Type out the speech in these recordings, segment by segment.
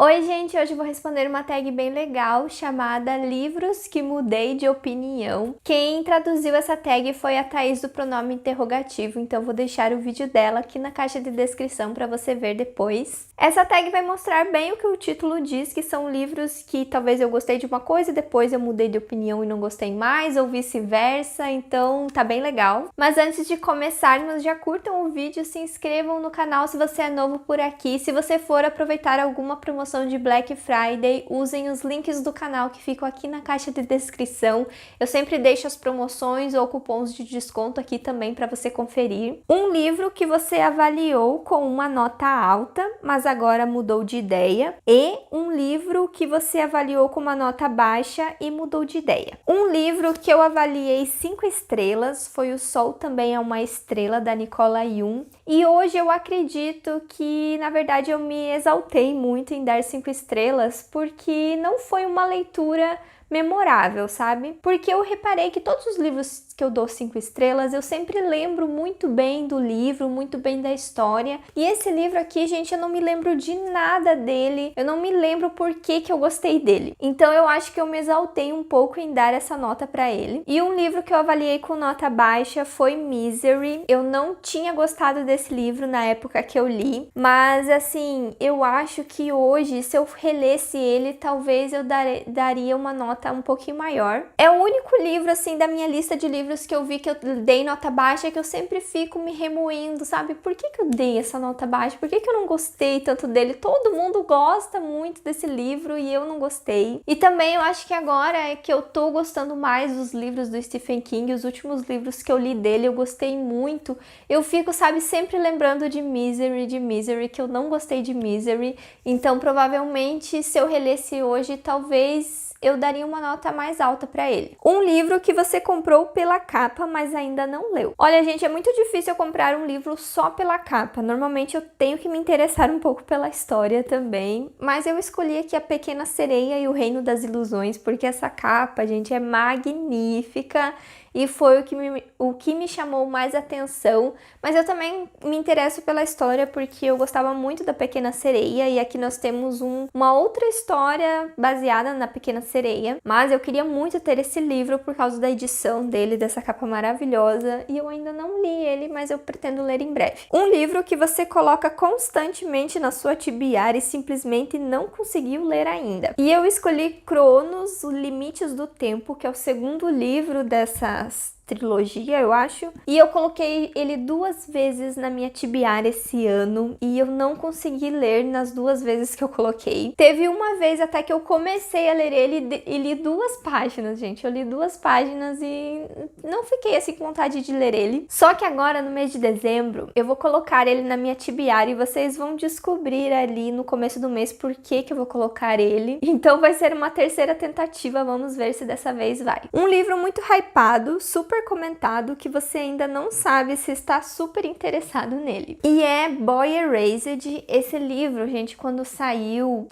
Oi, gente! Hoje eu vou responder uma tag bem legal chamada Livros que Mudei de Opinião. Quem traduziu essa tag foi a Thaís do Pronome Interrogativo, então eu vou deixar o vídeo dela aqui na caixa de descrição para você ver depois. Essa tag vai mostrar bem o que o título diz, que são livros que talvez eu gostei de uma coisa e depois eu mudei de opinião e não gostei mais, ou vice-versa, então tá bem legal. Mas antes de começarmos, já curtam o vídeo, se inscrevam no canal se você é novo por aqui. Se você for aproveitar alguma promoção de Black Friday, usem os links do canal que ficam aqui na caixa de descrição. Eu sempre deixo as promoções ou cupons de desconto aqui também para você conferir. Um livro que você avaliou com uma nota alta, mas agora mudou de ideia. E um livro que você avaliou com uma nota baixa e mudou de ideia. Um livro que eu avaliei 5 estrelas, foi O Sol Também é uma Estrela, da Nicola Jung. E hoje eu acredito que, na verdade, eu me exaltei muito em dar 5 estrelas, porque não foi uma leitura memorável, sabe? Porque eu reparei que todos os livros que eu dou 5 estrelas, eu sempre lembro muito bem do livro, muito bem da história. E esse livro aqui, gente, eu não me lembro de nada dele, eu não me lembro por que eu gostei dele. Então eu acho que eu me exaltei um pouco em dar essa nota para ele. E um livro que eu avaliei com nota baixa foi Misery. Eu não tinha gostado desse livro na época que eu li, mas assim, eu acho que hoje, se eu relesse ele, talvez eu daria uma nota um pouquinho maior. É o único livro, assim, da minha lista de livros que eu vi que eu dei nota baixa, que eu sempre fico me remoendo, sabe? Por que eu dei essa nota baixa? Por que eu não gostei tanto dele? Todo mundo gosta muito desse livro e eu não gostei. E também eu acho que agora é que eu tô gostando mais dos livros do Stephen King, os últimos livros que eu li dele, eu gostei muito. Eu fico, sabe, sempre lembrando de Misery, que eu não gostei de Misery. Então, provavelmente, se eu relesse hoje, talvez eu daria uma nota mais alta para ele. Um livro que você comprou pela capa, mas ainda não leu. Olha, gente, é muito difícil eu comprar um livro só pela capa. Normalmente eu tenho que me interessar um pouco pela história também. Mas eu escolhi aqui A Pequena Sereia e o Reino das Ilusões, porque essa capa, gente, é magnífica. E foi o que me chamou mais atenção, mas eu também me interesso pela história porque eu gostava muito da Pequena Sereia e aqui nós temos uma outra história baseada na Pequena Sereia, mas eu queria muito ter esse livro por causa da edição dele, dessa capa maravilhosa, e eu ainda não li ele, mas eu pretendo ler em breve. Um livro que você coloca constantemente na sua TBR e simplesmente não conseguiu ler ainda. E eu escolhi Cronos, Os Limites do Tempo, que é o segundo livro dessa trilogia, eu acho. E eu coloquei ele 2 vezes na minha TBR esse ano e eu não consegui ler nas 2 vezes que eu coloquei. Teve uma vez até que eu comecei a ler ele e li 2 páginas, gente. Eu li 2 páginas e não fiquei assim com vontade de ler ele. Só que agora, no mês de dezembro, eu vou colocar ele na minha TBR e vocês vão descobrir ali no começo do mês por que eu vou colocar ele. Então vai ser uma terceira tentativa, vamos ver se dessa vez vai. Um livro muito hypado, super comentado, que você ainda não sabe se está super interessado nele. E é Boy Erased. Esse livro, gente, quando saiu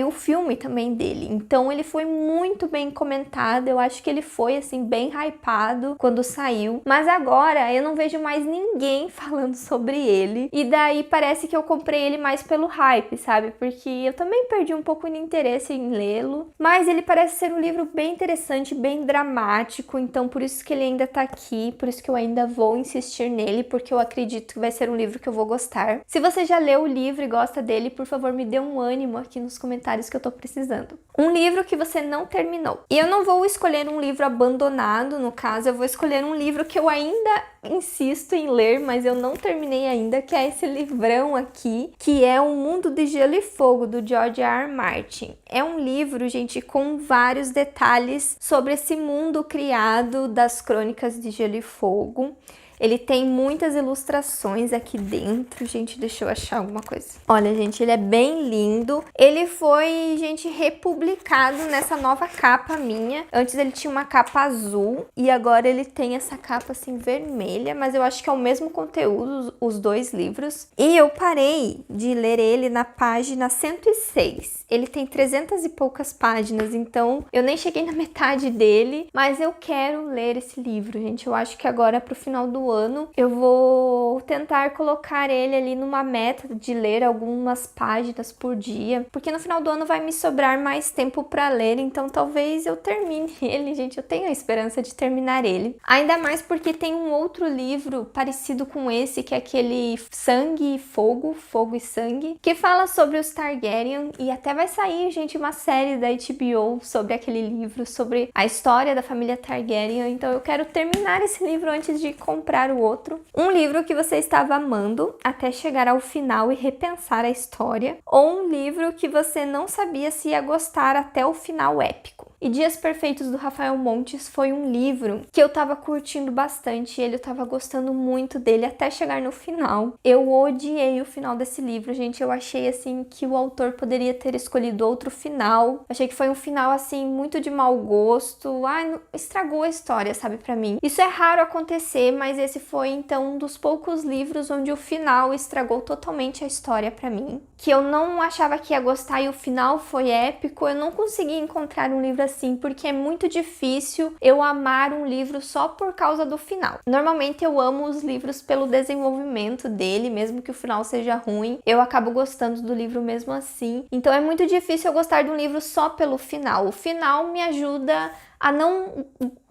o filme também dele. Então ele foi muito bem comentado. Eu acho que ele foi, assim, bem hypado quando saiu. Mas agora eu não vejo mais ninguém falando sobre ele. E daí parece que eu comprei ele mais pelo hype, sabe? Porque eu também perdi um pouco de interesse em lê-lo. Mas ele parece ser um livro bem interessante, bem dramático. Então por isso que ele ainda tá aqui, por isso que eu ainda vou insistir nele, porque eu acredito que vai ser um livro que eu vou gostar. Se você já leu o livro e gosta dele, por favor, me dê um ânimo aqui nos comentários que eu tô precisando. Um livro que você não terminou. E eu não vou escolher um livro abandonado, no caso, eu vou escolher um livro que eu ainda insisto em ler, mas eu não terminei ainda, que é esse livrão aqui, que é O Mundo de Gelo e Fogo, do George R. R. Martin. É um livro, gente, com vários detalhes sobre esse mundo criado das Crônicas de Gelo e Fogo. Ele tem muitas ilustrações aqui dentro. Gente, deixa eu achar alguma coisa. Olha, gente, ele é bem lindo. Ele foi, gente, republicado nessa nova capa minha. Antes ele tinha uma capa azul e agora ele tem essa capa, assim, vermelha. Mas eu acho que é o mesmo conteúdo, os 2 livros. E eu parei de ler ele na página 106. Ele tem 300 e poucas páginas, então eu nem cheguei na metade dele. Mas eu quero ler esse livro, gente. Eu acho que agora, pro final do do ano eu vou tentar colocar ele ali numa meta de ler algumas páginas por dia, porque no final do ano vai me sobrar mais tempo para ler, então talvez eu termine ele, gente, eu tenho a esperança de terminar ele. Ainda mais porque tem um outro livro parecido com esse, que é aquele Sangue e Fogo, Fogo e Sangue, que fala sobre os Targaryen, e até vai sair, gente, uma série da HBO sobre aquele livro, sobre a história da família Targaryen, então eu quero terminar esse livro antes de comprar o outro. Um livro que você estava amando até chegar ao final e repensar a história, ou um livro que você não sabia se ia gostar até o final épico. E Dias Perfeitos, do Rafael Montes, foi um livro que eu tava curtindo bastante, eu tava gostando muito dele até chegar no final. Eu odiei o final desse livro, gente, eu achei assim que o autor poderia ter escolhido outro final. Achei que foi um final assim muito de mau gosto. Ai, estragou a história, sabe, pra mim. Isso é raro acontecer, mas esse foi então um dos poucos livros onde o final estragou totalmente a história pra mim. Que eu não achava que ia gostar e o final foi épico. Eu não consegui encontrar um livro assim, porque é muito difícil eu amar um livro só por causa do final. Normalmente eu amo os livros pelo desenvolvimento dele, mesmo que o final seja ruim, eu acabo gostando do livro mesmo assim. Então é muito difícil eu gostar de um livro só pelo final. O final me ajuda a não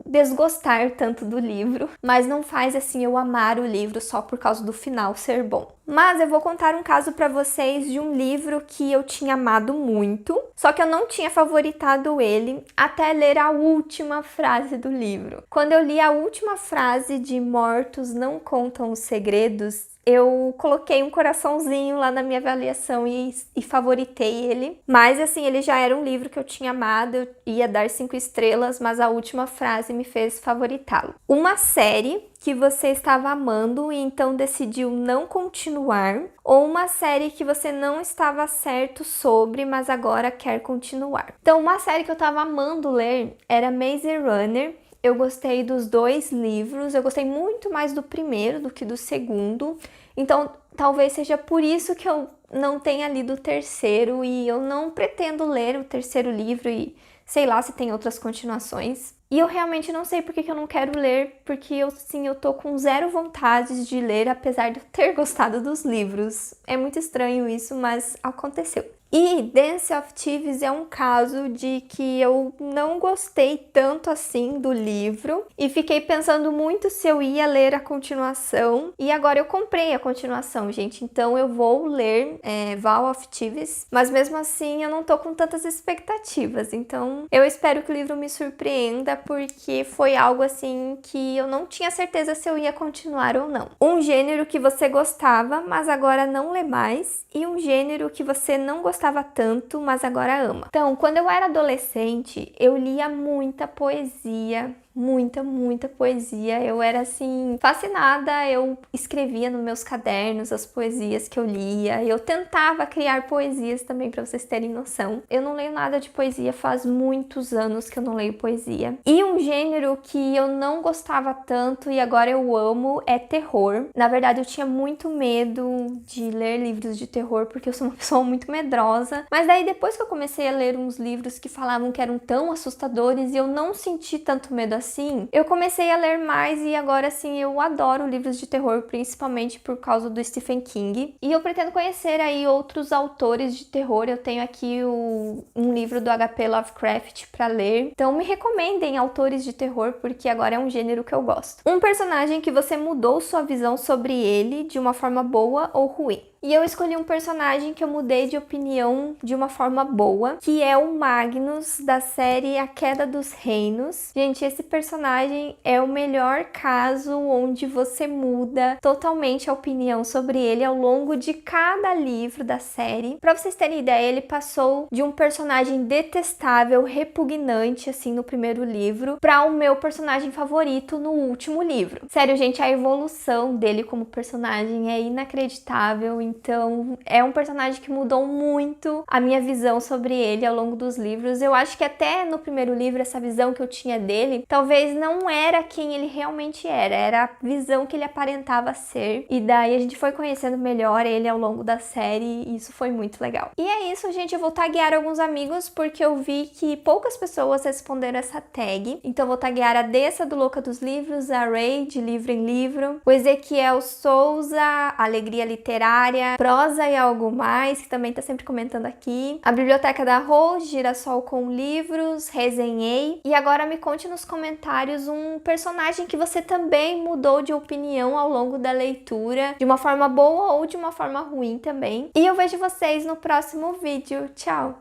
desgostar tanto do livro, mas não faz assim eu amar o livro só por causa do final ser bom. Mas eu vou contar um caso pra vocês de um livro que eu tinha amado muito, só que eu não tinha favoritado ele até ler a última frase do livro. Quando eu li a última frase de Mortos Não Contam os Segredos, eu coloquei um coraçãozinho lá na minha avaliação e favoritei ele. Mas assim, ele já era um livro que eu tinha amado, eu ia dar 5 estrelas, mas a última frase me fez favoritá-lo. Uma série que você estava amando e então decidiu não continuar, ou uma série que você não estava certo sobre, mas agora quer continuar. Então, uma série que eu estava amando ler era Maze Runner. Eu gostei dos 2 livros, eu gostei muito mais do primeiro do que do segundo, então talvez seja por isso que eu não tenha lido o terceiro e eu não pretendo ler o terceiro livro e sei lá se tem outras continuações. E eu realmente não sei porque que eu não quero ler, porque eu tô com zero vontade de ler, apesar de eu ter gostado dos livros. É muito estranho isso, mas aconteceu. E Dance of Thieves é um caso de que eu não gostei tanto assim do livro e fiquei pensando muito se eu ia ler a continuação. E agora eu comprei a continuação, gente, então eu vou ler Vow of Thieves, mas mesmo assim eu não tô com tantas expectativas. Então eu espero que o livro me surpreenda, porque foi algo assim que eu não tinha certeza se eu ia continuar ou não. Um gênero que você gostava, mas agora não lê mais, e um gênero que você não gostava tanto, mas agora ama. Então, quando eu era adolescente, eu lia muita poesia, muita poesia. Eu era assim fascinada, eu escrevia nos meus cadernos as poesias que eu lia. Eu tentava criar poesias também, para vocês terem noção. Eu não leio nada de poesia, faz muitos anos que eu não leio poesia. E um gênero que eu não gostava tanto e agora eu amo é terror. Na verdade, eu tinha muito medo de ler livros de terror porque eu sou uma pessoa muito medrosa. Mas daí depois que eu comecei a ler uns livros que falavam que eram tão assustadores e eu não senti tanto medo assim, eu comecei a ler mais e agora assim eu adoro livros de terror, principalmente por causa do Stephen King. E eu pretendo conhecer aí outros autores de terror. Eu tenho aqui um livro do HP Lovecraft para ler. Então me recomendem autores de terror, porque agora é um gênero que eu gosto. Um personagem que você mudou sua visão sobre ele de uma forma boa ou ruim. E eu escolhi um personagem que eu mudei de opinião de uma forma boa, que é o Magnus, da série A Queda dos Reinos. Gente, esse personagem é o melhor caso onde você muda totalmente a opinião sobre ele ao longo de cada livro da série. Pra vocês terem ideia, ele passou de um personagem detestável, repugnante, assim, no primeiro livro, pra o meu personagem favorito no último livro. Sério, gente, a evolução dele como personagem é inacreditável. Então é um personagem que mudou muito a minha visão sobre ele ao longo dos livros. Eu acho que até no primeiro livro, essa visão que eu tinha dele, talvez não era quem ele realmente era a visão que ele aparentava ser. E daí a gente foi conhecendo melhor ele ao longo da série e isso foi muito legal. E é isso, gente, eu vou taguear alguns amigos porque eu vi que poucas pessoas responderam essa tag. Então eu vou taguear a Dessa do Louca dos Livros, a Ray de Livro em Livro, o Ezequiel Souza, Alegria Literária, Prosa e Algo Mais, que também tá sempre comentando aqui, a Biblioteca da Rose, Girassol com Livros, Resenhei. E agora me conte nos comentários um personagem que você também mudou de opinião ao longo da leitura, de uma forma boa ou de uma forma ruim também. E eu vejo vocês no próximo vídeo. Tchau!